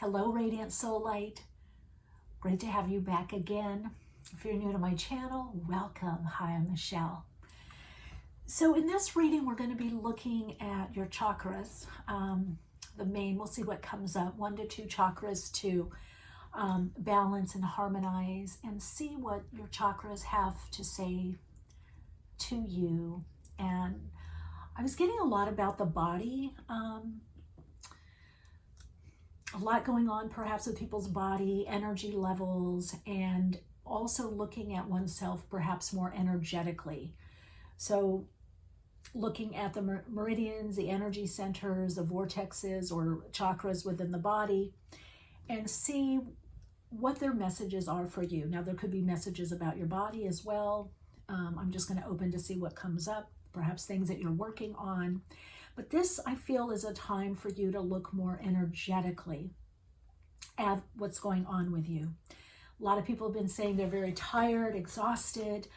Hello, Radiant Soul Light. Great to have you back again. If you're new to my channel, welcome. Hi, I'm Michelle. So in this reading, we're going to be looking at your chakras. We'll see what comes up, 1 to 2 chakras to balance and harmonize, and see what your chakras have to say to you. And I was getting a lot about the body, a lot going on perhaps with people's body, energy levels, and also looking at oneself perhaps more energetically. So looking at the meridians, the energy centers, the vortexes or chakras within the body, and see what their messages are for you. Now, there could be messages about your body as well. I'm just going to open to see what comes up, perhaps things that you're working on. But this, I feel, is a time for you to look more energetically at what's going on with you. A lot of people have been saying they're very tired, exhausted,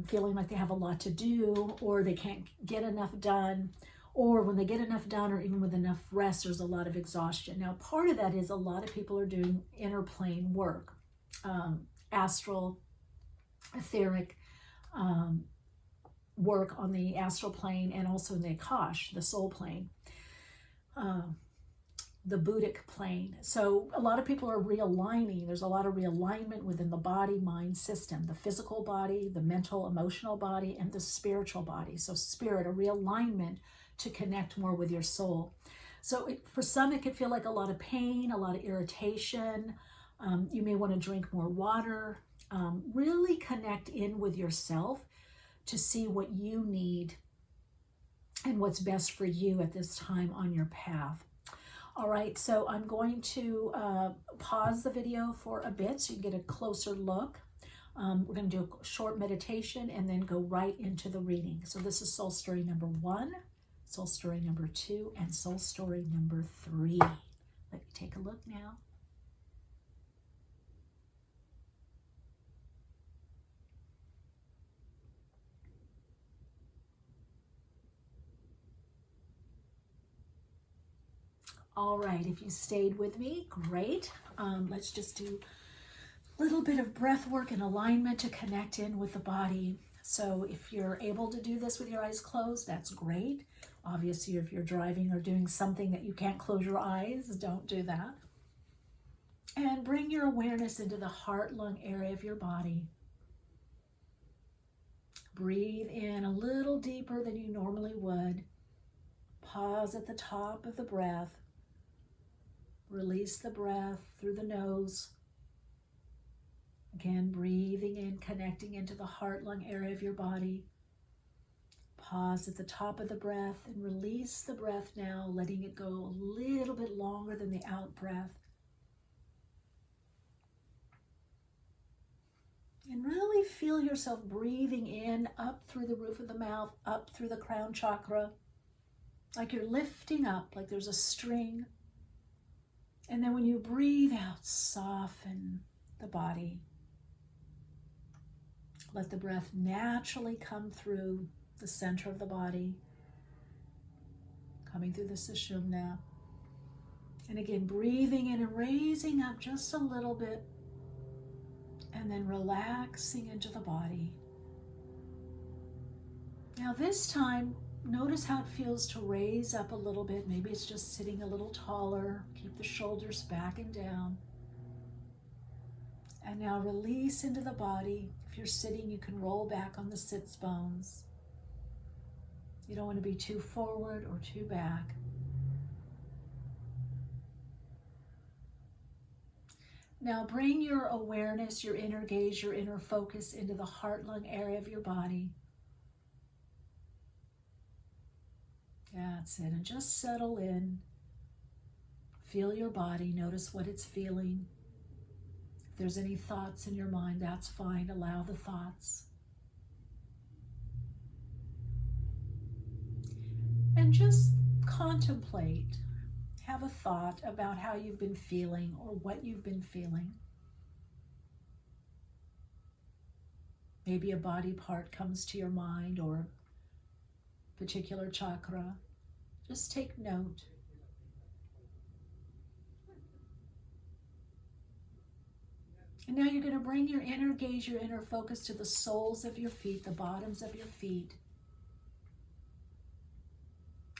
feeling like they have a lot to do, or they can't get enough done, or when they get enough done, or even with enough rest, there's a lot of exhaustion. Now, part of that is a lot of people are doing inner plane work, astral, etheric, work on the astral plane, and also in the Akash, the soul plane, the Buddhic plane. So a lot of people are realigning. There's a lot of realignment within the body, mind system, the physical body, the mental, emotional body, and the spiritual body. So spirit, a realignment to connect more with your soul. So for some, it could feel like a lot of pain, a lot of irritation. You may want to drink more water. Really connect in with yourself to see what you need and what's best for you at this time on your path. All right, so I'm going to pause the video for a bit so you can get a closer look. We're going to do a short meditation and then go right into the reading. So this is soul story number 1, soul story number 2, and soul story number 3. Let me take a look now. All right, if you stayed with me, great. Let's just do a little bit of breath work and alignment to connect in with the body. So if you're able to do this with your eyes closed, that's great. Obviously, if you're driving or doing something that you can't close your eyes, don't do that. And bring your awareness into the heart-lung area of your body. Breathe in a little deeper than you normally would. Pause at the top of the breath. Release the breath through the nose. Again, breathing in, connecting into the heart-lung area of your body. Pause at the top of the breath and release the breath now, letting it go a little bit longer than the out breath. And really feel yourself breathing in, up through the roof of the mouth, up through the crown chakra, like you're lifting up, like there's a string. And then when you breathe out, soften the body. Let the breath naturally come through the center of the body, coming through the sushumna. And again, breathing in and raising up just a little bit, and then relaxing into the body. Now this time, notice how it feels to raise up a little bit. Maybe it's just sitting a little taller. Keep the shoulders back and down. And now release into the body. If you're sitting, you can roll back on the sits bones. You don't want to be too forward or too back. Now bring your awareness, your inner gaze, your inner focus into the heart-lung area of your body. That's it, and just settle in. Feel your body, notice what it's feeling. If there's any thoughts in your mind, that's fine, allow the thoughts. And just contemplate, have a thought about how you've been feeling or what you've been feeling. Maybe a body part comes to your mind or a particular chakra. Just take note. And now you're going to bring your inner gaze, your inner focus to the soles of your feet, the bottoms of your feet.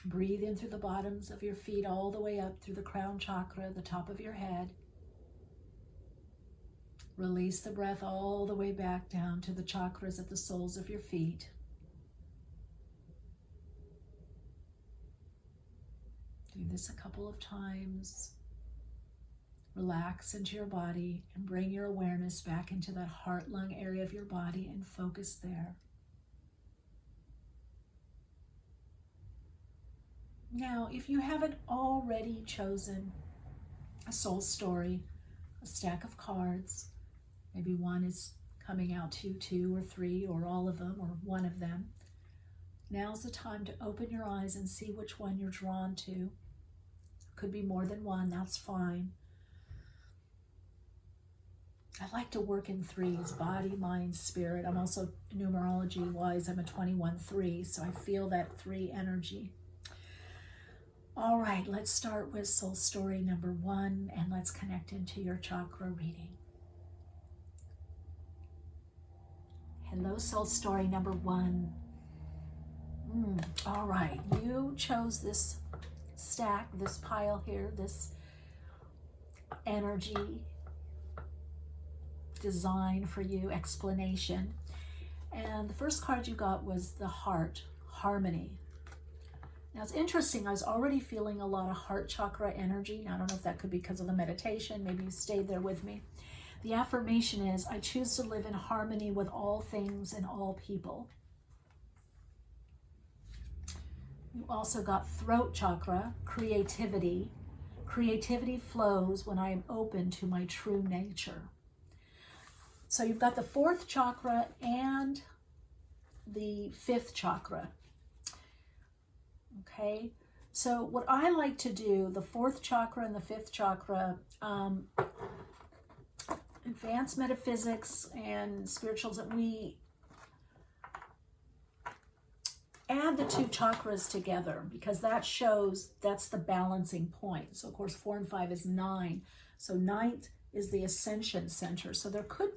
Breathe in through the bottoms of your feet all the way up through the crown chakra, the top of your head. Release the breath all the way back down to the chakras at the soles of your feet. Do this a couple of times. Relax into your body and bring your awareness back into that heart-lung area of your body and focus there. Now, if you haven't already chosen a soul story, a stack of cards, maybe one is coming out to 2 or 3 or all of them or one of them, now's the time to open your eyes and see which one you're drawn to. Could be more than one, that's fine. I like to work in 3s, body, mind, spirit. I'm also, numerology-wise, I'm a 21-3, so I feel that 3 energy. All right, let's start with soul story number 1, and let's connect into your chakra reading. Hello, soul story number 1. All right, you chose this stack, this pile here, this energy design for you, explanation. And the first card you got was the heart, harmony. Now it's interesting, I was already feeling a lot of heart chakra energy. Now I don't know if that could be because of the meditation, maybe you stayed there with me. The affirmation is, I choose to live in harmony with all things and all people. You also got throat chakra, creativity. Creativity flows when I am open to my true nature. So you've got the 4th chakra and the 5th chakra. Okay, so what I like to do, the 4th chakra and the 5th chakra, advanced metaphysics and spirituals, that we add the 2 chakras together because that shows, that's the balancing point. So of course 4 and 5 is 9. So 9th is the ascension center. So there could,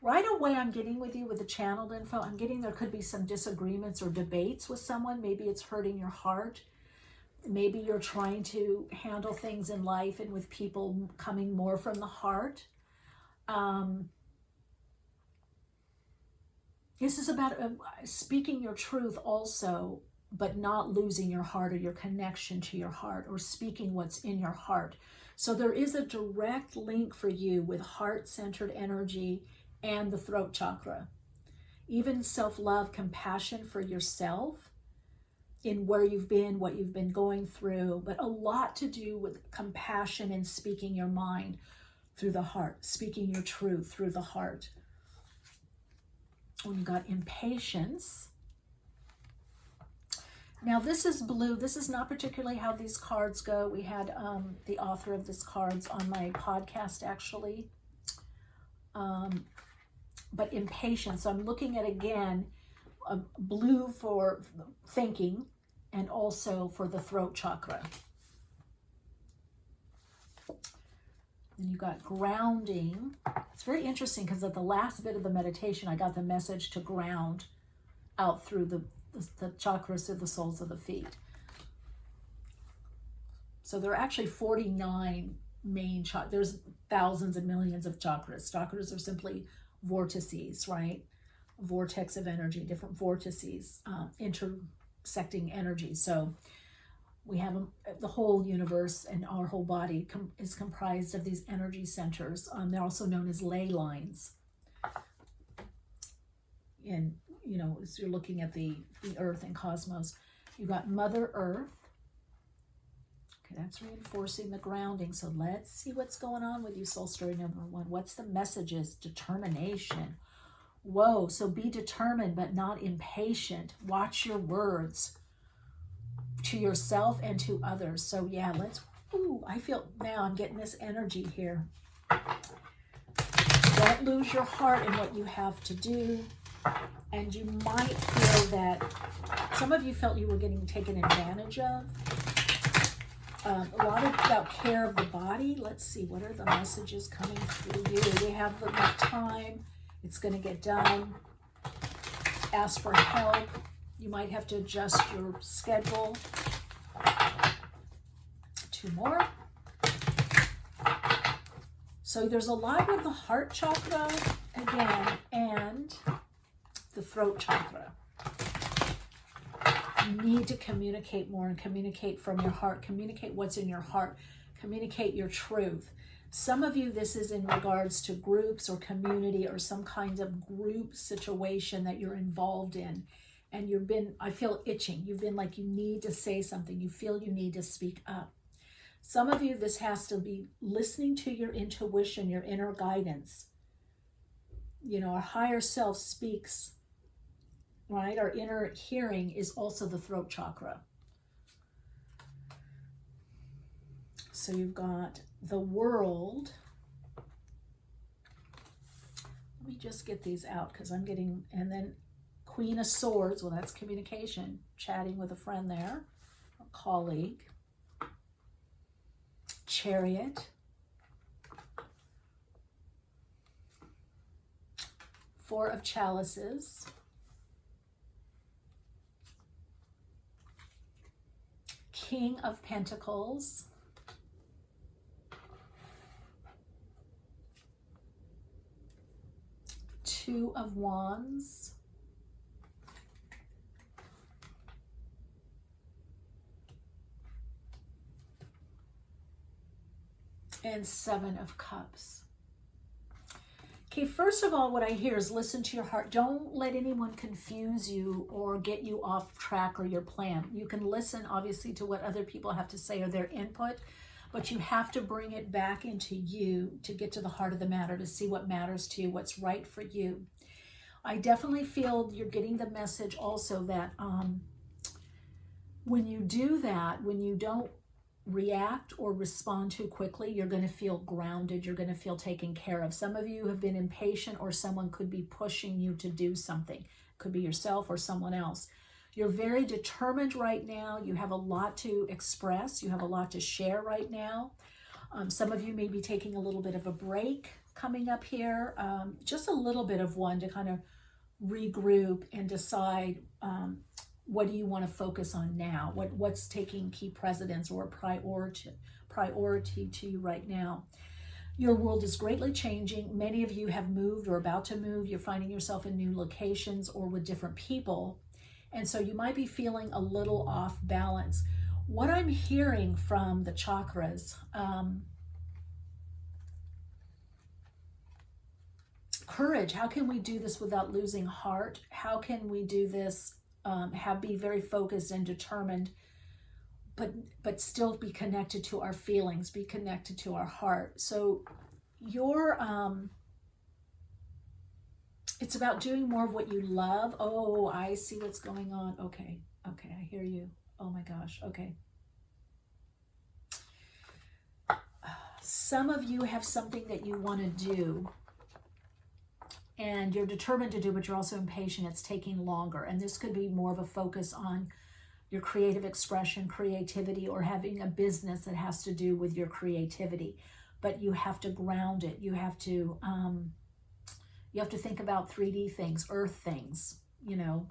right away I'm getting with you with the channeled info, I'm getting there could be some disagreements or debates with someone. Maybe it's hurting your heart. Maybe you're trying to handle things in life and with people coming more from the heart. This is about speaking your truth also, but not losing your heart or your connection to your heart, or speaking what's in your heart. So there is a direct link for you with heart-centered energy and the throat chakra. Even self-love, compassion for yourself in where you've been, what you've been going through, but a lot to do with compassion and speaking your mind through the heart, speaking your truth through the heart. We've got impatience. Now this is blue. This is not particularly how these cards go. We had the author of this cards on my podcast actually. But impatience, so I'm looking at again, blue for thinking and also for the throat chakra. Then you got grounding. It's very interesting because at the last bit of the meditation, I got the message to ground out through the chakras through the soles of the feet. So there are actually 49 main chakras. There's thousands and millions of chakras. Chakras are simply vortices, right? Vortex of energy, different vortices, intersecting energy. So we have the whole universe and our whole body is comprised of these energy centers. They're also known as ley lines. And, you know, as you're looking at the earth and cosmos, you've got Mother Earth. Okay, that's reinforcing the grounding. So let's see what's going on with you, soul story number 1. What's the messages? Determination. Whoa, so be determined but not impatient. Watch your words to yourself and to others. So yeah, I feel now I'm getting this energy here. Don't lose your heart in what you have to do. And you might feel that some of you felt you were getting taken advantage of. A lot about care of the body. Let's see, what are the messages coming through you? We have enough time. It's going to get done. Ask for help. You might have to adjust your schedule. 2 more. So there's a lot with the heart chakra again and the throat chakra. You need to communicate more and communicate from your heart. Communicate what's in your heart. Communicate your truth. Some of you, this is in regards to groups or community or some kind of group situation that you're involved in. And you've been, I feel itching. You've been like, you need to say something. You feel you need to speak up. Some of you, this has to be listening to your intuition, your inner guidance. You know, our higher self speaks, right? Our inner hearing is also the throat chakra. So you've got the world. Let me just get these out because I'm getting, and then Queen of Swords. Well, that's communication, chatting with a friend there, a colleague. Chariot. 4 of Chalices. King of Pentacles. Two of Wands. And 7 of Cups. Okay, first of all, what I hear is listen to your heart. Don't let anyone confuse you or get you off track or your plan. You can listen, obviously, to what other people have to say or their input, but you have to bring it back into you to get to the heart of the matter, to see what matters to you, what's right for you. I definitely feel you're getting the message also that when you do that, when you don't react or respond too quickly, you're going to feel grounded. You're going to feel taken care of. Some of you have been impatient, or someone could be pushing you to do something. It could be yourself or someone else. You're very determined right now. You have a lot to express. You have a lot to share right now. Some of you may be taking a little bit of a break coming up here, just a little bit of one to kind of regroup and decide what do you want to focus on now? What's taking key precedence or priority to you right now? Your world is greatly changing. Many of you have moved or about to move. You're finding yourself in new locations or with different people. And so you might be feeling a little off balance. What I'm hearing from the chakras, courage. How can we do this without losing heart? How can we do this? Be very focused and determined, but still be connected to our feelings, be connected to our heart. So it's about doing more of what you love. Oh, I see what's going on. Okay, I hear you. Oh my gosh, okay. Some of you have something that you want to do, and you're determined to do, but you're also impatient. It's taking longer. And this could be more of a focus on your creative expression, creativity, or having a business that has to do with your creativity. But you have to ground it. You have to think about 3D things, earth things, you know,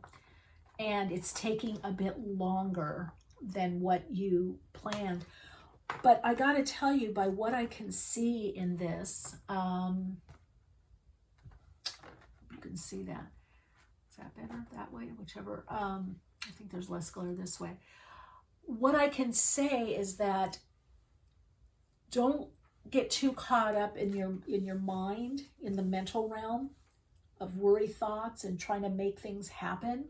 and it's taking a bit longer than what you planned. But I got to tell you, by what I can see in this, can see that. Is that better that way? Whichever. I think there's less glare this way. What I can say is that don't get too caught up in your mind, in the mental realm of worry thoughts and trying to make things happen.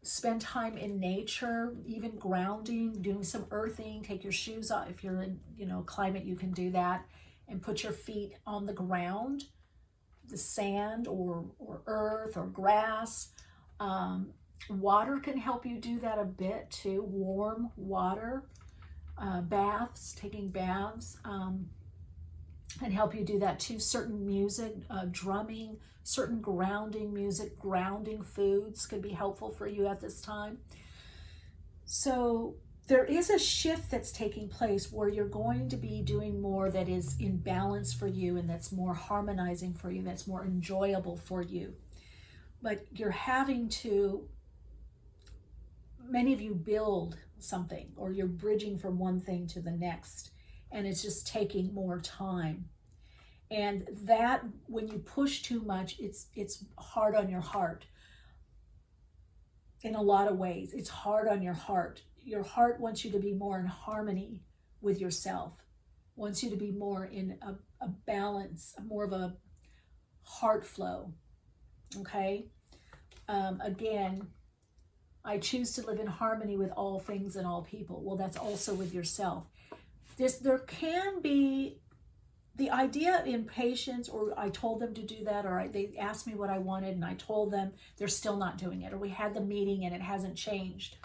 Spend time in nature, even grounding, doing some earthing. Take your shoes off. If you're in, climate, you can do that, and put your feet on the ground, the sand or earth or grass. Water can help you do that a bit too. Warm water, baths, taking baths can help you do that too. Certain music, drumming, certain grounding music, grounding foods could be helpful for you at this time. So there is a shift that's taking place where you're going to be doing more that is in balance for you, and that's more harmonizing for you, that's more enjoyable for you. But you're having to, many of you build something, or you're bridging from one thing to the next, and it's just taking more time. And that, when you push too much, it's hard on your heart. In a lot of ways, it's hard on your heart. Your heart wants you to be more in harmony with yourself, wants you to be more in a balance, more of a heart flow. Okay? Again, I choose to live in harmony with all things and all people. Well, that's also with yourself. There can be the idea of impatience, or I told them to do that, or they asked me what I wanted and I told them, they're still not doing it, or we had the meeting and it hasn't changed,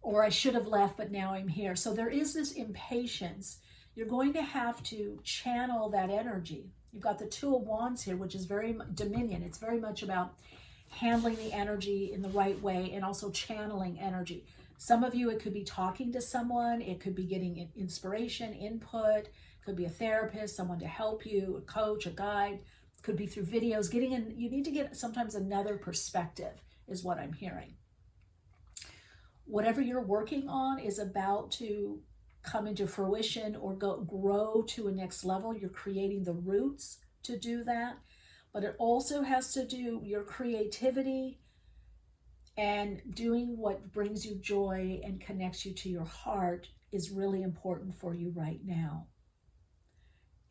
or I should have left but now I'm here. So there is this impatience. You're going to have to channel that energy. You've got the Two of Wands here, which is very dominion. It's very much about handling the energy in the right way and also channeling energy. Some of you, it could be talking to someone, it could be getting inspiration, input, could be a therapist, someone to help you, a coach, a guide, could be through videos. You need to get sometimes another perspective is what I'm hearing. Whatever you're working on is about to come into fruition or grow to a next level. You're creating the roots to do that, but it also has to do your creativity and doing what brings you joy and connects you to your heart is really important for you right now.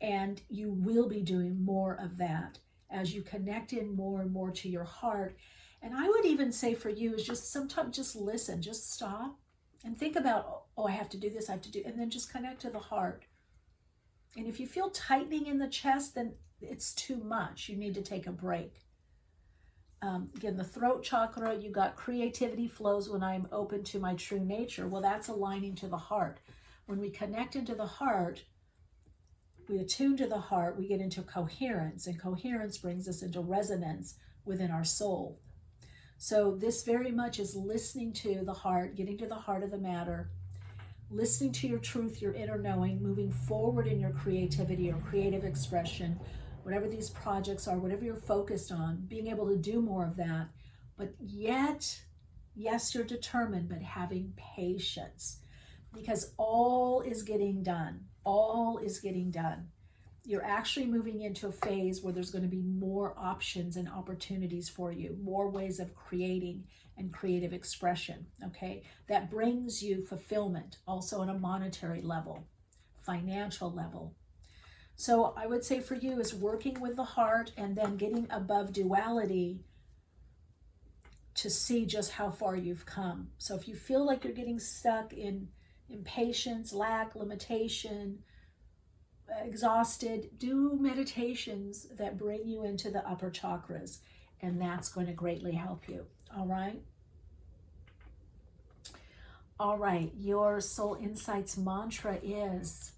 And you will be doing more of that as you connect in more and more to your heart. And I would even say for you is just sometimes just listen, just stop and think about, oh, I have to do this, I have to do, and then just connect to the heart. And if you feel tightening in the chest, then it's too much. You need to take a break. Again, the throat chakra, you got creativity flows when I'm open to my true nature. Well, that's aligning to the heart. When we connect into the heart, we attune to the heart, we get into coherence, and coherence brings us into resonance within our soul. So this very much is listening to the heart, getting to the heart of the matter, listening to your truth, your inner knowing, moving forward in your creativity or creative expression, whatever these projects are, whatever you're focused on, being able to do more of that. But yet, yes, you're determined, but having patience, because all is getting done. All is getting done. You're actually moving into a phase where there's going to be more options and opportunities for you, more ways of creating and creative expression, okay? That brings you fulfillment, also on a monetary level, financial level. So I would say for you is working with the heart and then getting above duality to see just how far you've come. So if you feel like you're getting stuck in impatience, lack, limitation, exhausted, do meditations that bring you into the upper chakras, and that's going to greatly help you. All right? All right, your Soul Insights mantra is,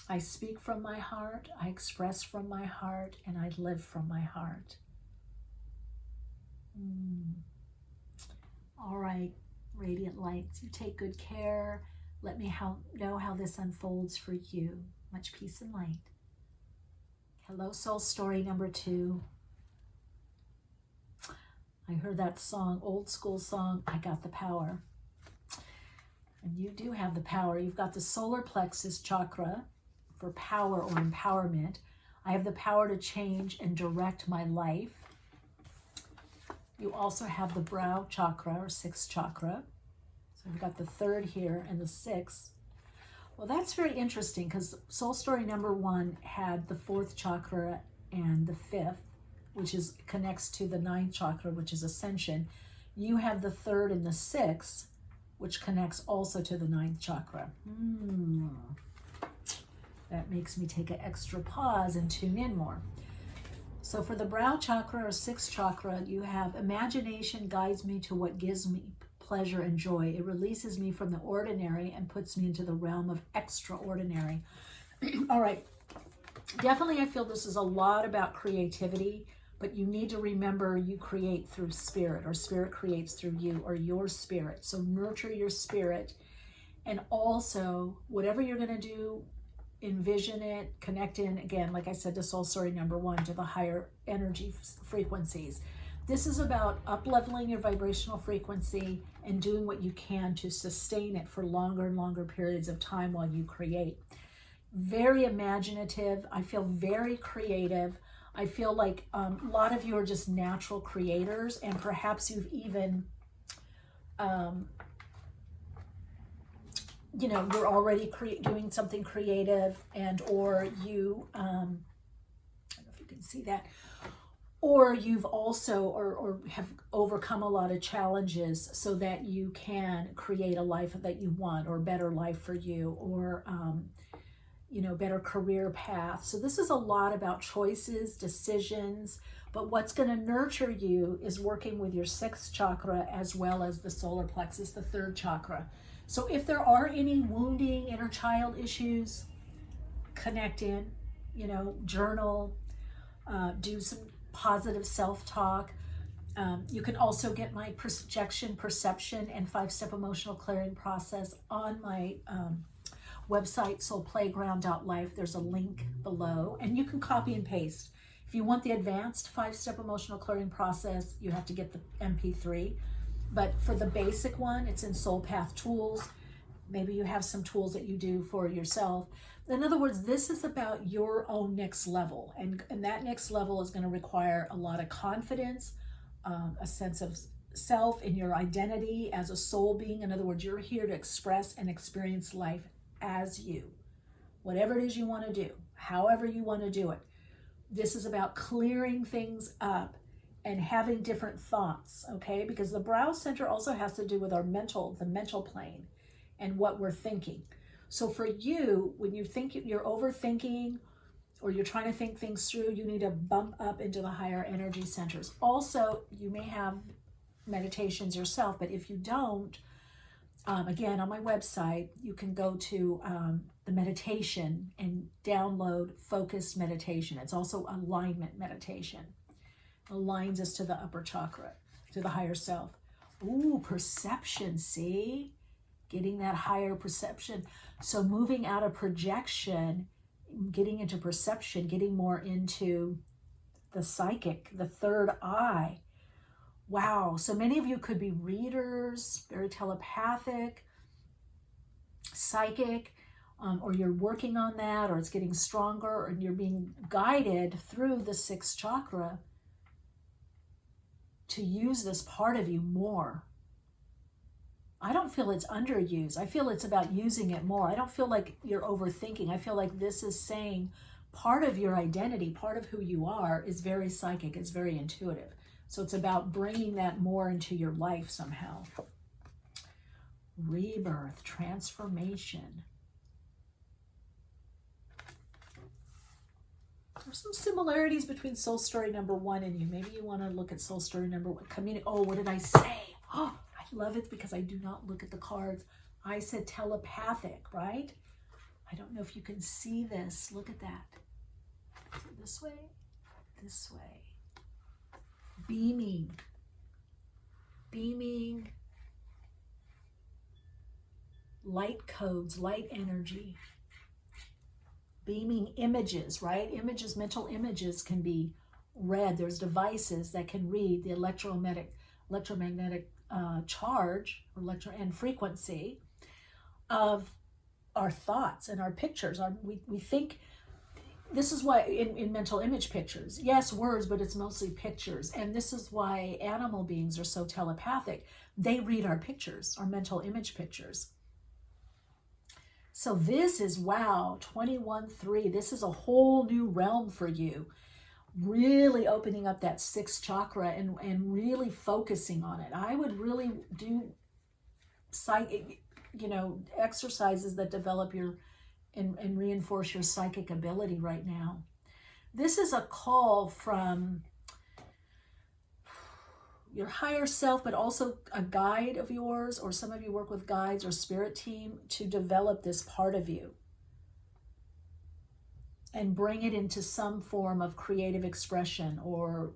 I speak from my heart, I express from my heart, and I live from my heart. All right, radiant lights, you take good care. Let me know how this unfolds for you. Much peace and light. Hello, soul story number 2. I heard that song, old school song, I Got the Power. And you do have the power. You've got the solar plexus chakra for power or empowerment. I have the power to change and direct my life. You also have the brow chakra or 6th chakra. So we've got the 3rd here and the 6th. Well, that's very interesting because soul story number 1 had the 4th chakra and the 5th, which connects to the 9th chakra, which is ascension. You have the 3rd and the 6th, which connects also to the 9th chakra. That makes me take an extra pause and tune in more. So for the brow chakra or 6th chakra, you have imagination guides me to what gives me pleasure and joy. It releases me from the ordinary and puts me into the realm of extraordinary. All right. Definitely, I feel this is a lot about creativity, But you need to remember you create through spirit, or spirit creates through you, or your spirit. So nurture your spirit. And also, whatever you're going to do, envision it, connect in, again, like I said, to soul story number 1, to the higher energy frequencies. This is about up-leveling your vibrational frequency and doing what you can to sustain it for longer and longer periods of time while you create. Very imaginative. I feel very creative. I feel like a lot of you are just natural creators, and perhaps you've even, you're already doing something creative, and or you, I don't know if you can see that, or you've also, or have overcome a lot of challenges so that you can create a life that you want, or a better life for you, or, better career path. So this is a lot about choices, decisions, but what's going to nurture you is working with your 6th chakra as well as the solar plexus, the 3rd chakra. So if there are any wounding inner child issues, connect in, journal, do some positive self-talk. You can also get my projection, perception, and 5-step emotional clearing process on my website, soulplayground.life. There's a link below, and you can copy and paste. If you want the advanced 5-step emotional clearing process, you have to get the MP3. But for the basic one, it's in Soul Path Tools. Maybe you have some tools that you do for yourself. In other words, this is about your own next level. And that next level is going to require a lot of confidence, a sense of self in your identity as a soul being. In other words, you're here to express and experience life as you. Whatever it is you want to do, however you want to do it. This is about clearing things up and having different thoughts, okay? Because the brow center also has to do with the mental plane and what we're thinking. So for you, when you think you're overthinking or you're trying to think things through, you need to bump up into the higher energy centers. Also, you may have meditations yourself, but if you don't, again, on my website, you can go to the meditation and download focused meditation. It's also alignment meditation. It aligns us to the upper chakra, to the higher self. Ooh, perception, see? Getting that higher perception. So moving out of projection, getting into perception, getting more into the psychic, the 3rd eye. Wow, so many of you could be readers, very telepathic, psychic, or you're working on that, or it's getting stronger, and you're being guided through the 6th chakra to use this part of you more. I don't feel it's underused. I feel it's about using it more. I don't feel like you're overthinking. I feel like this is saying part of your identity, part of who you are is very psychic. It's very intuitive. So it's about bringing that more into your life somehow. Rebirth, transformation. There's some similarities between soul story number 1 and you. Maybe you want to look at soul story number 1. Oh, what did I say? Oh, I love it because I do not look at the cards. I said telepathic, right? I don't know if you can see this. Look at that. Is it this way? This way. Beaming, light codes, light energy, beaming images, right? Images, mental images can be read. There's devices that can read the electromagnetic charge and frequency of our thoughts and our pictures. We think. This is why in mental image pictures, yes, words, but it's mostly pictures. And this is why animal beings are so telepathic. They read our pictures, our mental image pictures. So this is, wow, 21-3. This is a whole new realm for you. Really opening up that 6th chakra and really focusing on it. I would really do exercises that develop your and reinforce your psychic ability right now. This is a call from your higher self, but also a guide of yours, or some of you work with guides or spirit team, to develop this part of you and bring it into some form of creative expression or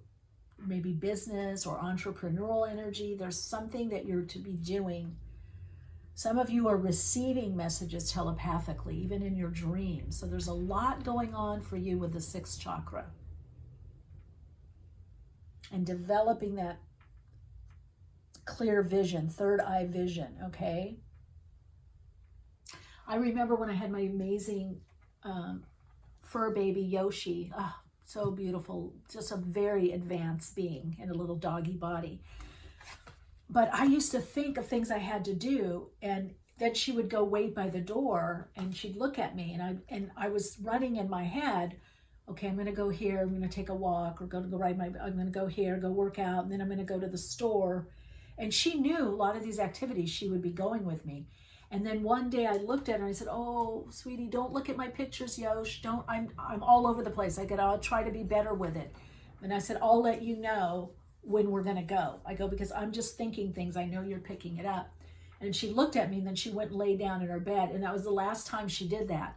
maybe business or entrepreneurial energy. There's something that you're to be doing. Some of you are receiving messages telepathically, even in your dreams. So there's a lot going on for you with the sixth chakra. And developing that clear vision, third eye vision, okay? I remember when I had my amazing fur baby Yoshi. Oh, so beautiful. Just a very advanced being in a little doggy body. But I used to think of things I had to do, and then she would go wait by the door, and she'd look at me, and I was running in my head, okay, I'm going to go here, I'm going to take a walk, or I'm going to go here, go work out, and then I'm going to go to the store. And she knew a lot of these activities she would be going with me. And then one day I looked at her and I said, oh, sweetie, don't look at my pictures, Yosh. I'm all over the place. I'll try to be better with it. And I said, I'll let you know when we're going to go. I go, because I'm just thinking things. I know you're picking it up. And she looked at me, and then she went and lay down in her bed. And that was the last time she did that.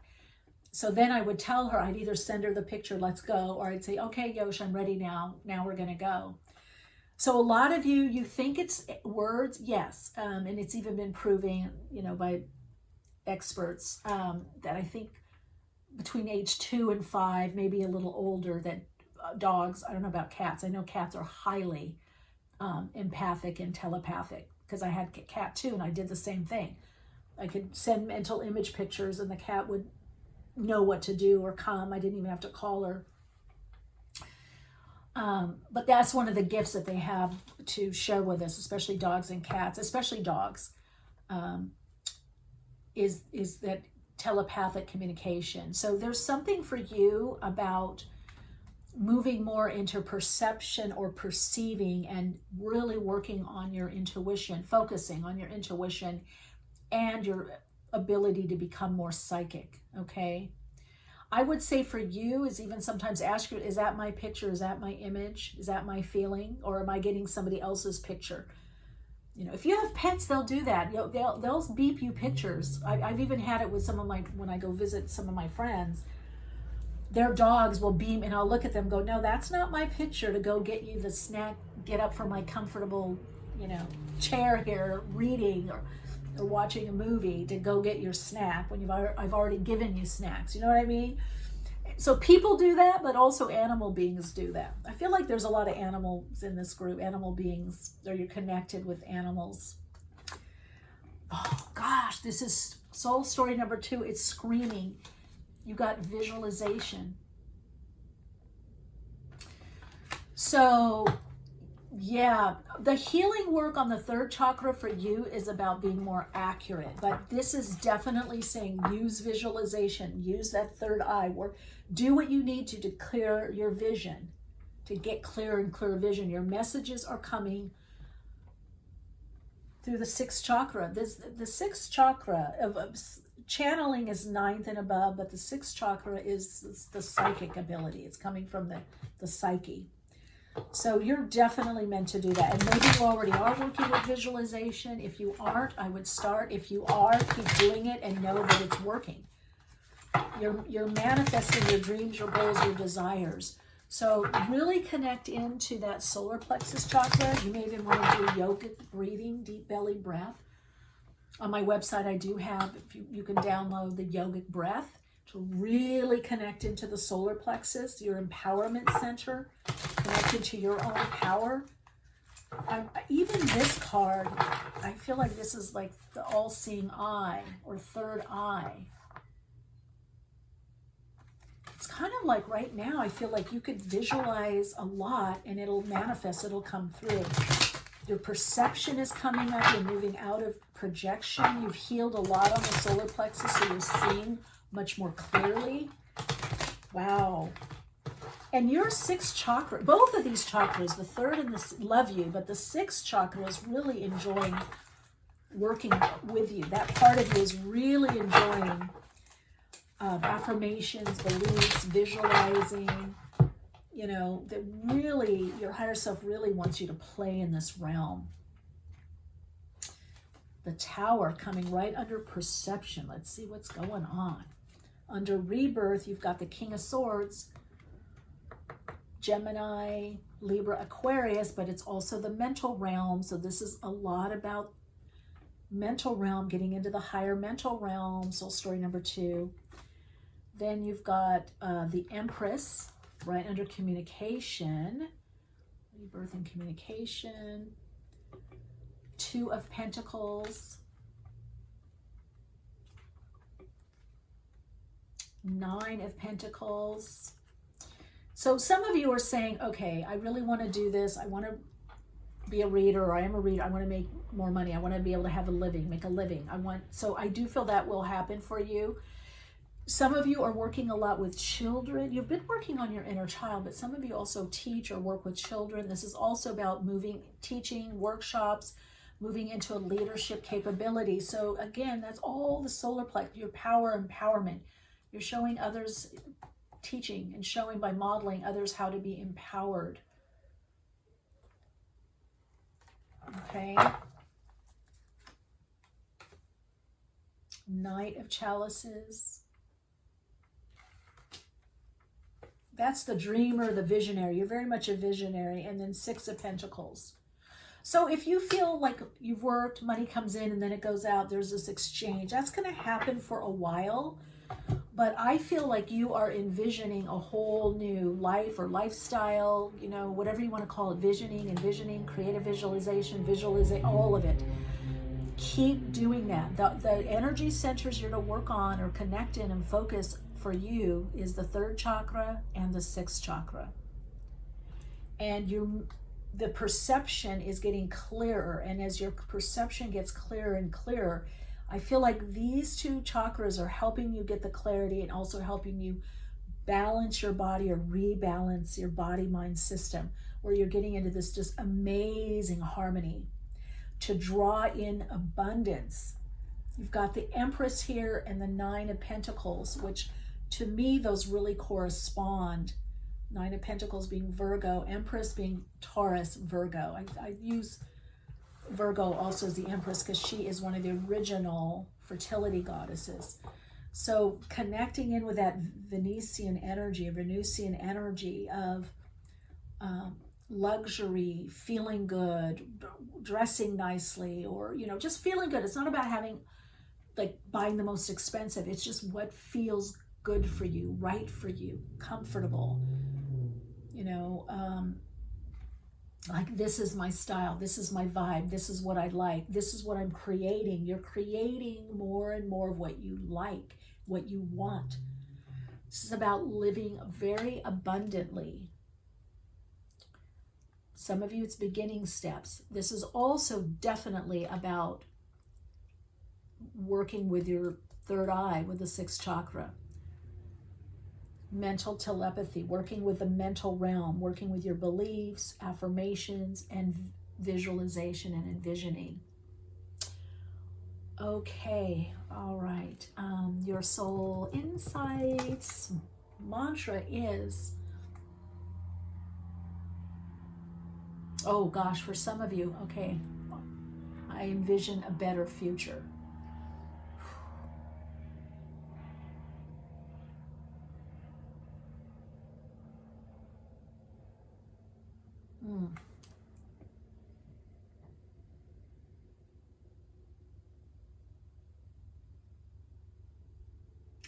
So then I would tell her, I'd either send her the picture, let's go, or I'd say, okay, Yosh, I'm ready now. Now we're going to go. So a lot of you think it's words, yes. And it's even been proven, by experts that I think between age 2 and 5, maybe a little older, that dogs, I don't know about cats. I know cats are highly empathic and telepathic, because I had a cat too, and I did the same thing. I could send mental image pictures, and the cat would know what to do or come. I didn't even have to call her. But that's one of the gifts that they have to share with us, especially dogs and cats, especially dogs, is that telepathic communication. So there's something for you about moving more into perception or perceiving, and really working on your intuition, focusing on your intuition and your ability to become more psychic, okay? I would say for you is even sometimes ask you, is that my picture? Is that my image? Is that my feeling? Or am I getting somebody else's picture? If you have pets, they'll do that. They'll beep you pictures. I've even had it with when I go visit some of my friends, their dogs will beam, and I'll look at them and go, no, that's not my picture to go get you the snack, get up from my comfortable, chair here, reading or watching a movie, to go get your snack when I've already given you snacks. You know what I mean? So people do that, but also animal beings do that. I feel like there's a lot of animals in this group, animal beings, or you're connected with animals. Oh gosh, this is soul story number 2. It's screaming. You got visualization. So yeah, the healing work on the third chakra for you is about being more accurate, but this is definitely saying use visualization, use that third eye work, do what you need to clear your vision, to get clearer and clearer vision. Your messages are coming through the sixth chakra. The sixth chakra of channeling is 9th and above, but the sixth chakra is the psychic ability. It's coming from the psyche. So you're definitely meant to do that. And maybe you already are working with visualization. If you aren't, I would start. If you are, keep doing it and know that it's working. You're manifesting your dreams, your goals, your desires. So really connect into that solar plexus chakra. You may even want to do yogic breathing, deep belly breath. On my website, I do have, you can download the yogic breath to really connect into the solar plexus, your empowerment center, connected to your own power. Even this card, I feel like this is like the all-seeing eye or third eye. It's kind of like right now, I feel like you could visualize a lot and it'll manifest, it'll come through. Your perception is coming up, you're moving out of projection. You've healed a lot on the solar plexus, so you're seeing much more clearly. Wow. And your sixth chakra, both of these chakras, the third and the, love you, but the sixth chakra is really enjoying working with you. That part of you is really enjoying affirmations, beliefs, visualizing, that really, your higher self really wants you to play in this realm. The Tower coming right under perception. Let's see what's going on. Under rebirth, you've got the King of Swords. Gemini, Libra, Aquarius, but it's also the mental realm. So this is a lot about mental realm, getting into the higher mental realm. Soul story number 2. Then you've got the Empress right under communication, rebirth and communication. 2 of Pentacles, 9 of Pentacles. So some of you are saying, okay, I really want to do this. I want to be a reader, or I am a reader. I want to make more money. I want to be able to have a living, make a living. So I do feel that will happen for you. Some of you are working a lot with children. You've been working on your inner child, but some of you also teach or work with children. This is also about teaching workshops, moving into a leadership capability. So again, that's all the solar plex, your power empowerment. You're showing others, teaching and showing by modeling others how to be empowered. Okay. Knight of Chalices. That's the dreamer, the visionary. You're very much a visionary. And then 6 of Pentacles. So if you feel like you've worked, money comes in and then it goes out, there's this exchange. That's going to happen for a while. But I feel like you are envisioning a whole new life or lifestyle, you know, whatever you want to call it, envisioning, creative visualization, all of it. Keep doing that. The energy centers you're to work on or connect in and focus for you is the 3rd chakra and the 6th chakra. And the perception is getting clearer. And as your perception gets clearer and clearer, I feel like these 2 chakras are helping you get the clarity and also helping you balance your body or rebalance your body-mind system, where you're getting into this just amazing harmony to draw in abundance. You've got the Empress here and the 9 of Pentacles, which to me, those really correspond. 9 of Pentacles being Virgo, Empress being Taurus, Virgo. I use Virgo also as the Empress because she is one of the original fertility goddesses. So connecting in with that Venusian energy of luxury, feeling good, dressing nicely, or, you know, just feeling good. It's not about buying the most expensive. It's just what feels good for you, right for you, comfortable. You know, like, this is my style, this is my vibe, this is what I like, this is what I'm creating. You're creating more and more of what you like, what you want. This is about living very abundantly. Some of you, it's beginning steps. This is also definitely about working with your 3rd eye, with the 6th chakra. Mental telepathy, working with the mental realm, working with your beliefs, affirmations, and visualization and envisioning. Okay, all right. Your soul insights mantra is, oh gosh, for some of you, okay, I envision a better future.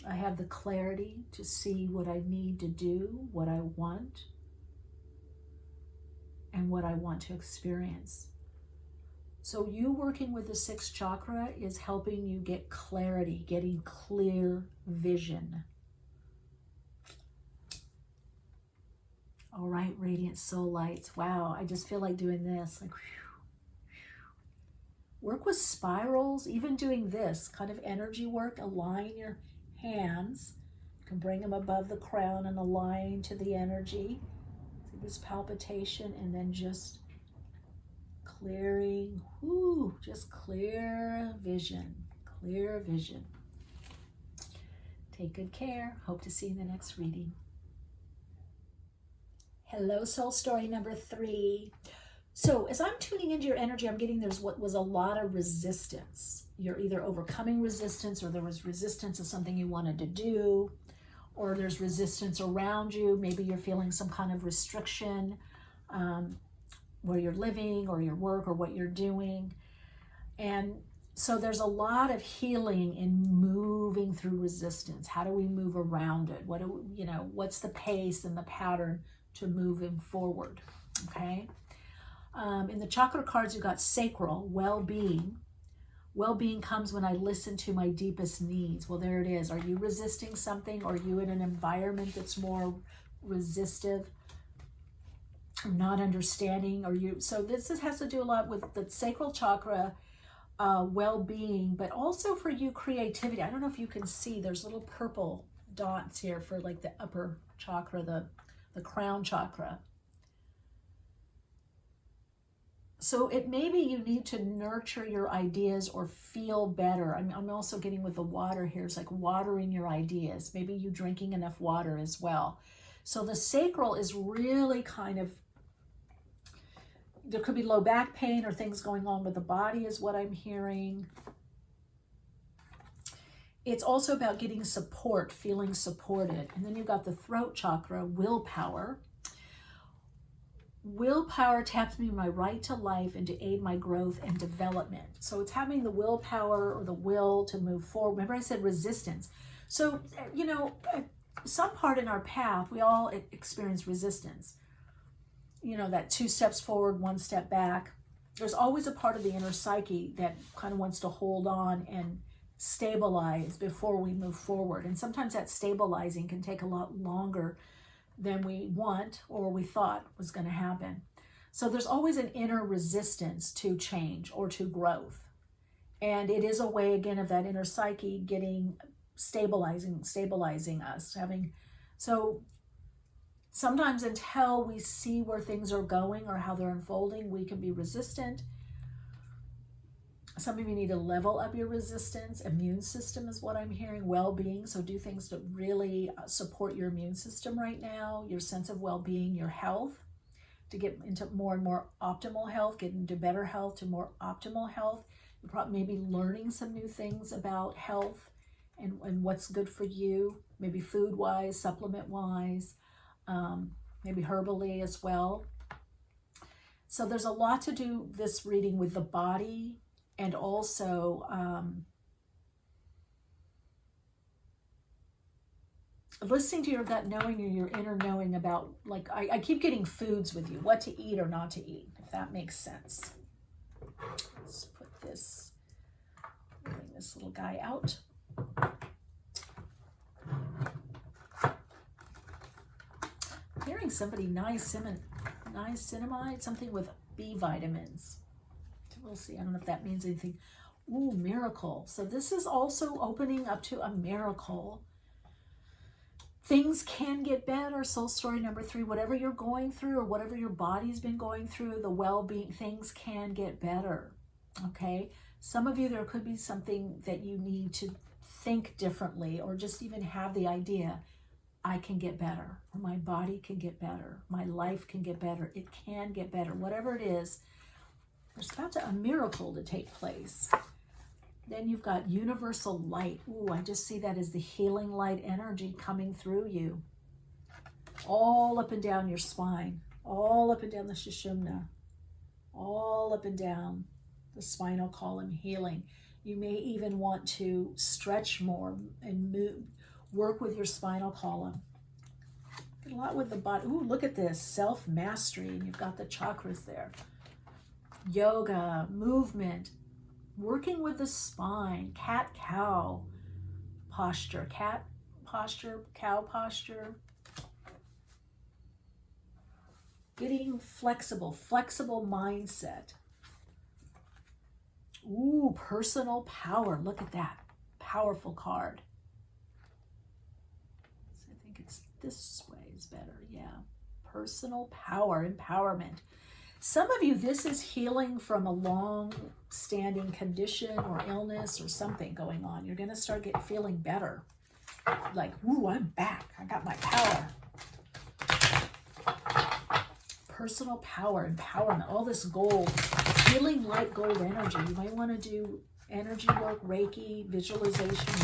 I have the clarity to see what I need to do, what I want, and what I want to experience. So you working with the 6th chakra is helping you get clarity, getting clear vision. All right, radiant soul lights. Wow, I just feel like doing this. Like, work with spirals, even doing this kind of energy work. Align your hands. You can bring them above the crown and align to the energy. See this palpitation, and then just clearing. Just clear vision. Clear vision. Take good care. Hope to see you in the next reading. Hello, soul story number 3. So as I'm tuning into your energy, I'm getting there's what was a lot of resistance. You're either overcoming resistance, or there was resistance of something you wanted to do, or there's resistance around you. Maybe you're feeling some kind of restriction where you're living or your work or what you're doing. And so there's a lot of healing in moving through resistance. How do we move around it? What's the pace and the pattern to moving forward? Okay. In the chakra cards, you got sacral, well-being. Well-being comes when I listen to my deepest needs. Well, there it is. Are you resisting something? Are you in an environment that's more resistive, not understanding? So this has to do a lot with the sacral chakra, well-being, but also for you, creativity. I don't know if you can see, there's little purple dots here for like the upper chakra, the crown chakra. So it maybe you need to nurture your ideas or feel better. I'm also getting with the water here. It's like watering your ideas. Maybe you drinking enough water as well. So the sacral is really kind of, there could be low back pain or things going on with the body is what I'm hearing. It's also about getting support, feeling supported. And then you've got the throat chakra, willpower. Willpower taps me my right to life and to aid my growth and development. So it's having the willpower or the will to move forward. Remember I said resistance. So, some part in our path, we all experience resistance. That 2 steps forward, 1 step back. There's always a part of the inner psyche that kind of wants to hold on and stabilize before we move forward. And sometimes that stabilizing can take a lot longer than we want or we thought was going to happen. So there's always an inner resistance to change or to growth. And it is a way, again, of that inner psyche stabilizing us. So sometimes until we see where things are going or how they're unfolding, we can be resistant. Some of you need to level up your resistance. Immune system is what I'm hearing. Well-being. So do things to really support your immune system right now, your sense of well-being, your health, to get into more and more optimal health, get into better health to more optimal health. You're probably maybe learning some new things about health and what's good for you, maybe food-wise, supplement-wise, maybe herbally as well. So there's a lot to do this reading with the body, and also listening to your gut knowing or your inner knowing about, like, I keep getting foods with you, what to eat or not to eat, if that makes sense. Let's put this, bring this little guy out. I'm hearing somebody niacinamide, something with B vitamins. We'll see. I don't know if that means anything. Ooh, miracle. So this is also opening up to a miracle. Things can get better. Soul story number 3, whatever you're going through or whatever your body's been going through, the well-being, things can get better. Okay. Some of you, there could be something that you need to think differently or just even have the idea, I can get better, or my body can get better. My life can get better. It can get better. Whatever it is, there's about a miracle to take place. Then you've got universal light. Ooh, I just see that as the healing light energy coming through you. All up and down your spine. All up and down the Sushumna. All up and down the spinal column, healing. You may even want to stretch more and move, work with your spinal column. Get a lot with the body. Ooh, look at this. Self-mastery. And you've got the chakras there. Yoga, movement, working with the spine, cat-cow posture, cat posture, cow posture. Getting flexible mindset. Ooh, personal power. Look at that. Powerful card. So I think it's this way is better. Yeah. Personal power, empowerment. Some of you, this is healing from a long-standing condition or illness or something going on. You're going to start feeling better. Like, ooh, I'm back. I got my power. Personal power, empowerment, all this gold, healing light gold energy. You might want to do energy work, Reiki, visualization,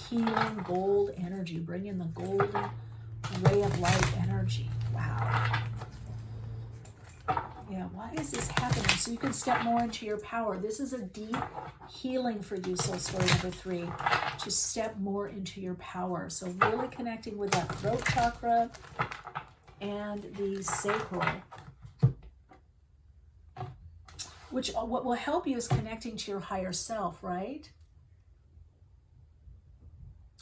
healing gold energy. Bring in the golden ray of light energy. Wow. Yeah, why is this happening? So you can step more into your power. This is a deep healing for you, soul story number 3, to step more into your power. So really connecting with that throat chakra and the sacral. Which, what will help you is connecting to your higher self, right?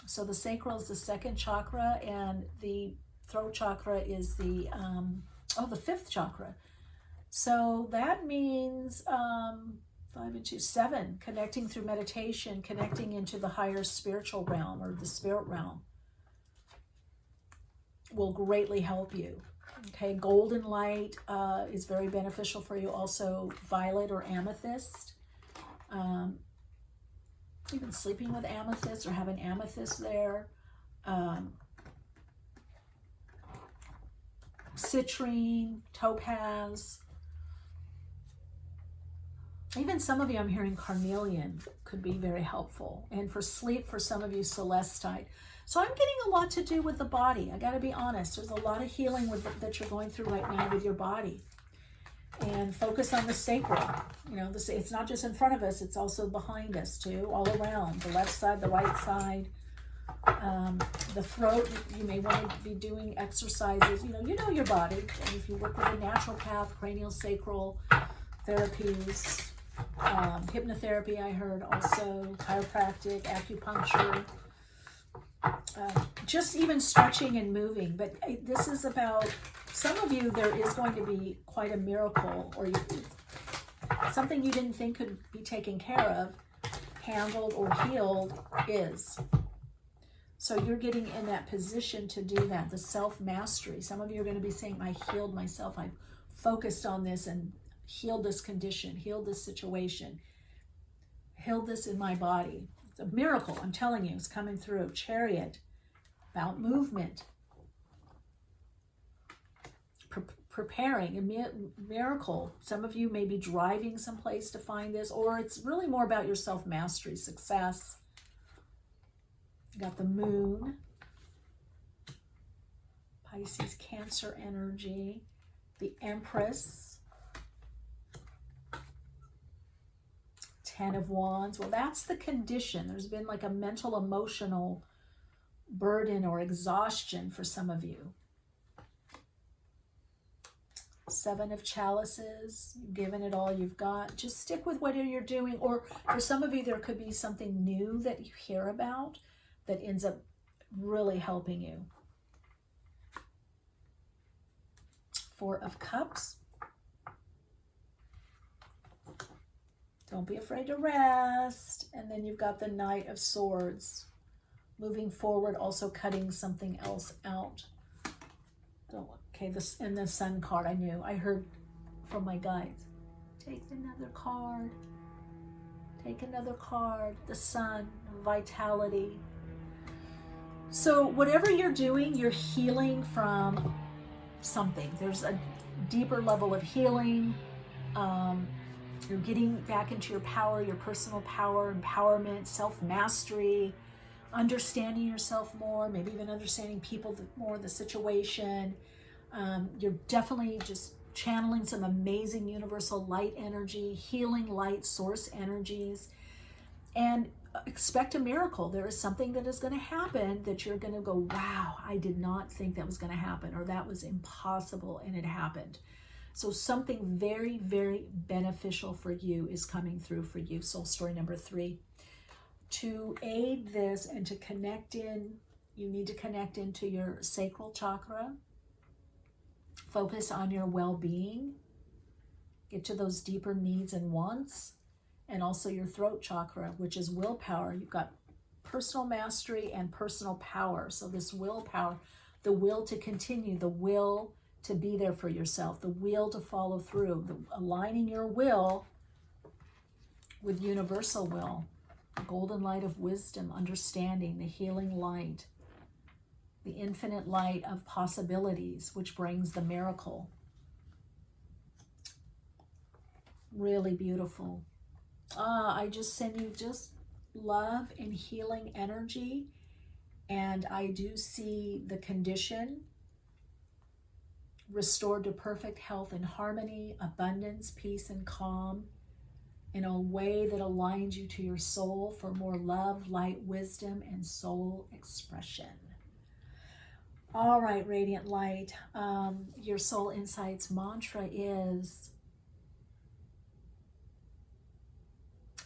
So the sacral is the 2nd chakra, and the throat chakra is the, the 5th chakra. So that means 5 and 2, 7, connecting through meditation, connecting into the higher spiritual realm or the spirit realm will greatly help you. Okay, golden light is very beneficial for you. Also violet or amethyst. Even sleeping with amethyst or having amethyst there. Citrine, topaz. Even some of you, I'm hearing carnelian could be very helpful. And for sleep, for some of you, celestite. So I'm getting a lot to do with the body. I got to be honest. There's a lot of healing that you're going through right now with your body. And focus on the sacral. You know, it's not just in front of us. It's also behind us too, all around. The left side, the right side. The throat, you may want to be doing exercises. You know your body. And if you work with a naturopath, cranial sacral therapies, hypnotherapy, I heard also, chiropractic, acupuncture, just even stretching and moving. But this is about, some of you, there is going to be quite a miracle, or something you didn't think could be taken care of, handled, or healed is. So you're getting in that position to do that, the self-mastery. Some of you are going to be saying, I healed myself, I focused on this and healed this condition, healed this situation, healed this in my body. It's a miracle, I'm telling you, it's coming through. Chariot, about movement, preparing, a miracle. Some of you may be driving someplace to find this, or it's really more about your self-mastery, success. You got the moon, Pisces, Cancer energy, the Empress, 10 of Wands. Well, that's the condition. There's been like a mental, emotional burden or exhaustion for some of you. 7 of Chalices. You've given it all you've got. Just stick with whatever you're doing. Or for some of you, there could be something new that you hear about that ends up really helping you. 4 of Cups. Don't be afraid to rest. And then you've got the Knight of Swords. Moving forward, also cutting something else out. Okay, this and the Sun card, I heard from my guides. Take another card. Take another card. The Sun, vitality. So whatever you're doing, you're healing from something. There's a deeper level of healing. You're getting back into your power, your personal power, empowerment, self-mastery, understanding yourself more, maybe even understanding people more, the situation. You're definitely just channeling some amazing universal light energy, healing light source energies, and expect a miracle. There is something that is going to happen that you're going to go, wow, I did not think that was going to happen, or that was impossible, and it happened. So something very, very beneficial for you is coming through for you. Soul story number 3. To aid this and to connect in, you need to connect into your sacral chakra. Focus on your well-being. Get to those deeper needs and wants. And also your throat chakra, which is willpower. You've got personal mastery and personal power. So this willpower, the will to continue, the will to be there for yourself, the will to follow through, aligning your will with universal will, the golden light of wisdom, understanding, the healing light, the infinite light of possibilities, which brings the miracle. Really beautiful. I just send you just love and healing energy, and I do see the condition restored to perfect health and harmony, abundance, peace, and calm in a way that aligns you to your soul for more love, light, wisdom, and soul expression. All right, Radiant Light, your Soul Insights mantra is,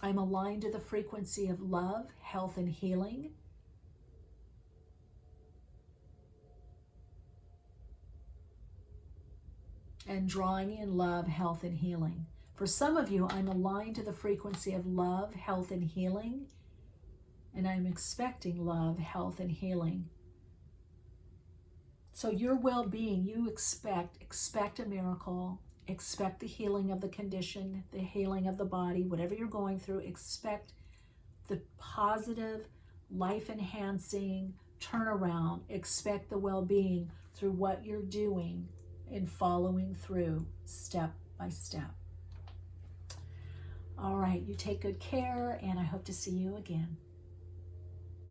I'm aligned to the frequency of love, health, and healing. And drawing in love, health, and healing. For some of you, I'm aligned to the frequency of love, health, and healing. And I'm expecting love, health, and healing. So your well-being, you expect a miracle, expect the healing of the condition, the healing of the body, whatever you're going through, expect the positive, life-enhancing turnaround, expect the well-being through what you're doing and following through step by step. All right, you take good care, and I hope to see you again.